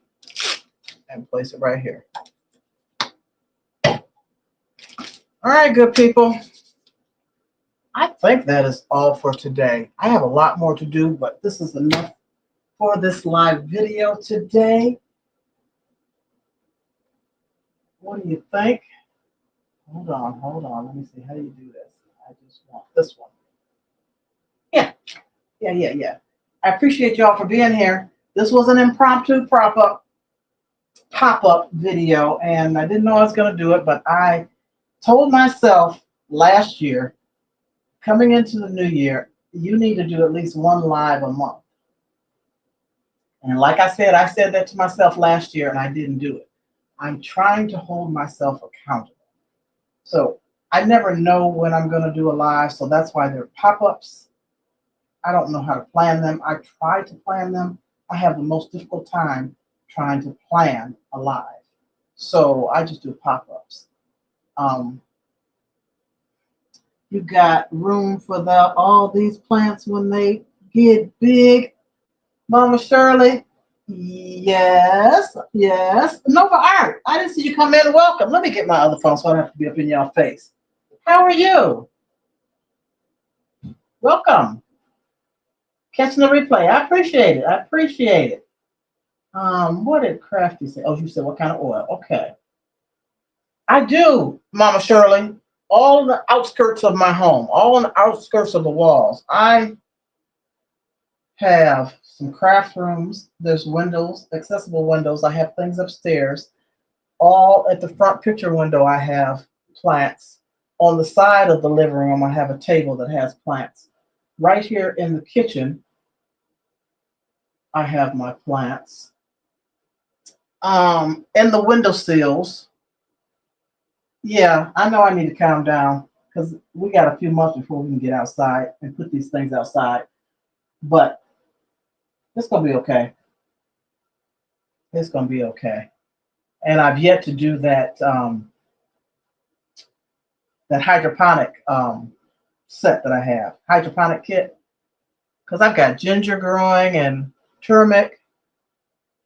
and place it right here. All right, good people. I think that is all for today. I have a lot more to do, but this is enough for this live video today. What do you think? Hold on. Let me see. How do you do this? I just want this one. Yeah. I appreciate y'all for being here. This was an impromptu pop-up video, and I didn't know I was going to do it, but I told myself last year, coming into the new year, you need to do at least one live a month. And like I said that to myself last year, and I didn't do it. I'm trying to hold myself accountable. So I never know when I'm going to do a live, so that's why they're pop-ups. I don't know how to plan them. I try to plan them. I have the most difficult time trying to plan a live. So I just do pop-ups. You got room for all these plants when they get big, Mama Shirley? Yes. Nova Art, I didn't see you come in. Welcome. Let me get my other phone so I don't have to be up in your face. How are you? Welcome. Catching the replay. I appreciate it. What did Crafty say? Oh, you said what kind of oil? Okay. I do, Mama Shirley. All on the outskirts of my home, all on the outskirts of the walls. I have some craft rooms. There's windows, accessible windows. I have things upstairs. All at the front picture window, I have plants. On the side of the living room, I have a table that has plants. Right here in the kitchen, I have my plants. In the windowsills, yeah, I know I need to calm down because we got a few months before we can get outside and put these things outside. But it's going to be okay. It's going to be okay. And I've yet to do that that hydroponic set that I have, hydroponic kit, because I've got ginger growing and turmeric,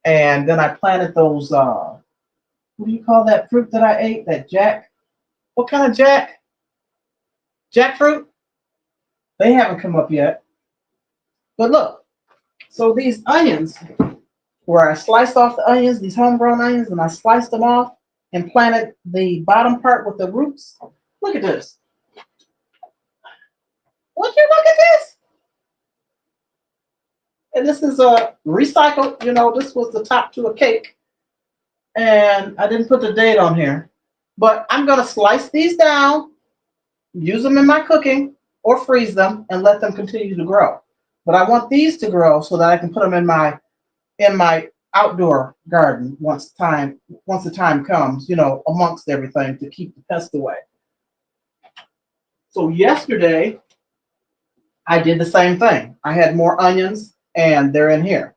and then I planted those. What do you call that fruit that I ate? That jack? What kind of jack? Jackfruit? They haven't come up yet. But look, so these onions, where I sliced off the onions, these homegrown onions, and I sliced them off and planted the bottom part with the roots. Look at this. Would you look at this? And this is a recycled, this was the top to a cake. And I didn't put the date on here. But I'm going to slice these down, use them in my cooking, or freeze them and let them continue to grow. But I want these to grow so that I can put them in my outdoor garden once the time comes, amongst everything to keep the pests away. So yesterday, I did the same thing. I had more onions, and they're in here.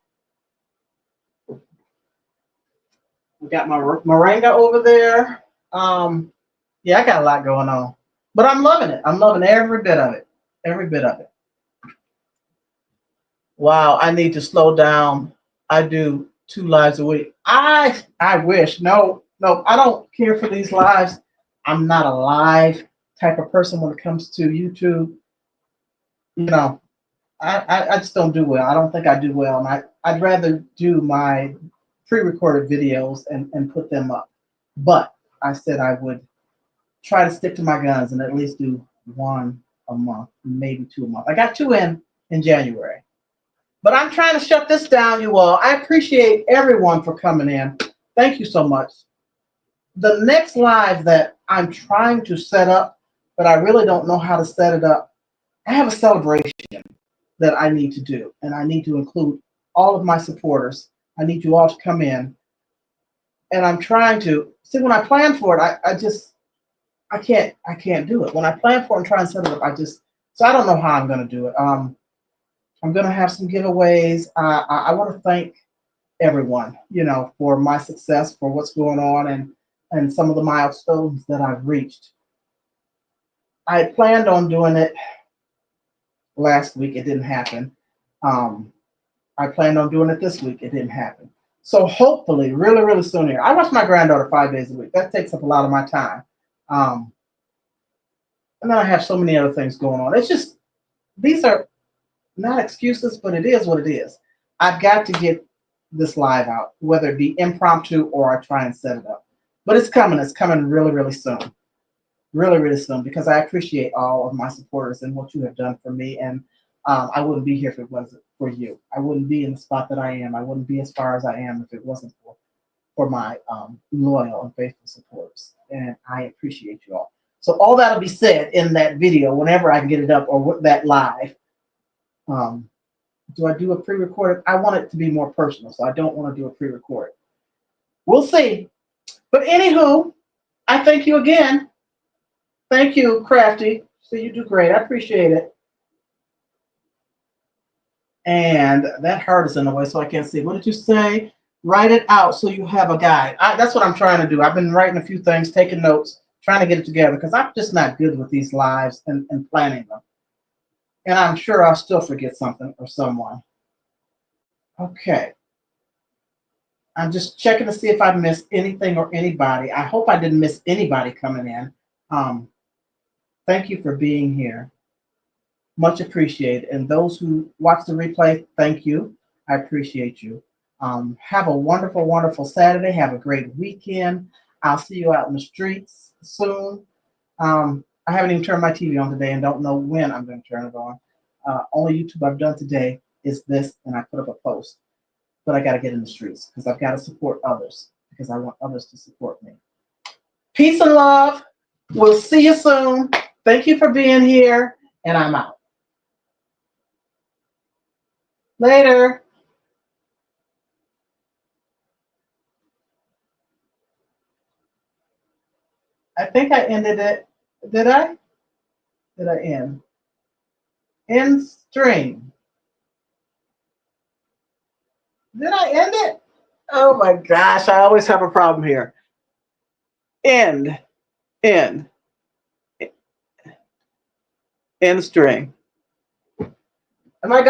We got my moringa over there. Yeah, I got a lot going on. But I'm loving it. I'm loving every bit of it. Every bit of it. Wow, I need to slow down. I do 2 lives a week. I wish. No, I don't care for these lives. I'm not a live type of person when it comes to YouTube. I just don't do well. I don't think I do well. And I'd rather do my pre-recorded videos and put them up. But I said I would try to stick to my guns and at least do 1 a month, maybe 2 a month. I got 2 in January. But I'm trying to shut this down, you all. I appreciate everyone for coming in. Thank you so much. The next live that I'm trying to set up, but I really don't know how to set it up, I have a celebration that I need to do, and I need to include all of my supporters. I need you all to come in. And I'm trying to see when I plan for it, I can't do it. When I plan for it and try and set it up, so I don't know how I'm gonna do it. I'm gonna have some giveaways. I want to thank everyone, for my success, for what's going on, and some of the milestones that I've reached. I planned on doing it last week. It didn't happen. Um, I planned on doing it this week. It didn't happen. So hopefully, really, really soon here. I watch my granddaughter 5 days a week. That takes up a lot of my time. Um, and then I have so many other things going on. It's just, these are not excuses, but it is what it is. I've got to get this live out, whether it be impromptu or I try and set it up. But it's coming. It's coming really, really soon. Really, really soon, because I appreciate all of my supporters and what you have done for me. And I wouldn't be here if it wasn't for you. I wouldn't be in the spot that I am. I wouldn't be as far as I am if it wasn't for my loyal and faithful supporters. And I appreciate you all. So all that'll be said in that video whenever I can get it up, or that live. Do I do a pre-recorded? I want it to be more personal, so I don't want to do a pre-recorded. We'll see. But anywho, I thank you again. Thank you, Crafty. So you do great. I appreciate it. And that heart is in the way, so I can't see. What did you say? Write it out so you have a guide. That's what I'm trying to do. I've been writing a few things, taking notes, trying to get it together, because I'm just not good with these lives and planning them. And I'm sure I'll still forget something or someone. Okay. I'm just checking to see if I missed anything or anybody. I hope I didn't miss anybody coming in. Thank you for being here. Much appreciated. And those who watch the replay, thank you. I appreciate you. Have a wonderful, wonderful Saturday. Have a great weekend. I'll see you out in the streets soon. I haven't even turned my TV on today and don't know when I'm going to turn it on. Only YouTube I've done today is this, and I put up a post. But I got to get in the streets because I've got to support others, because I want others to support me. Peace and love. We'll see you soon. Thank you for being here, and I'm out. Later. I think I ended it. Did I? Did I end? End stream. Did I end it? Oh my gosh, I always have a problem here. End. End. End string. Am I gone?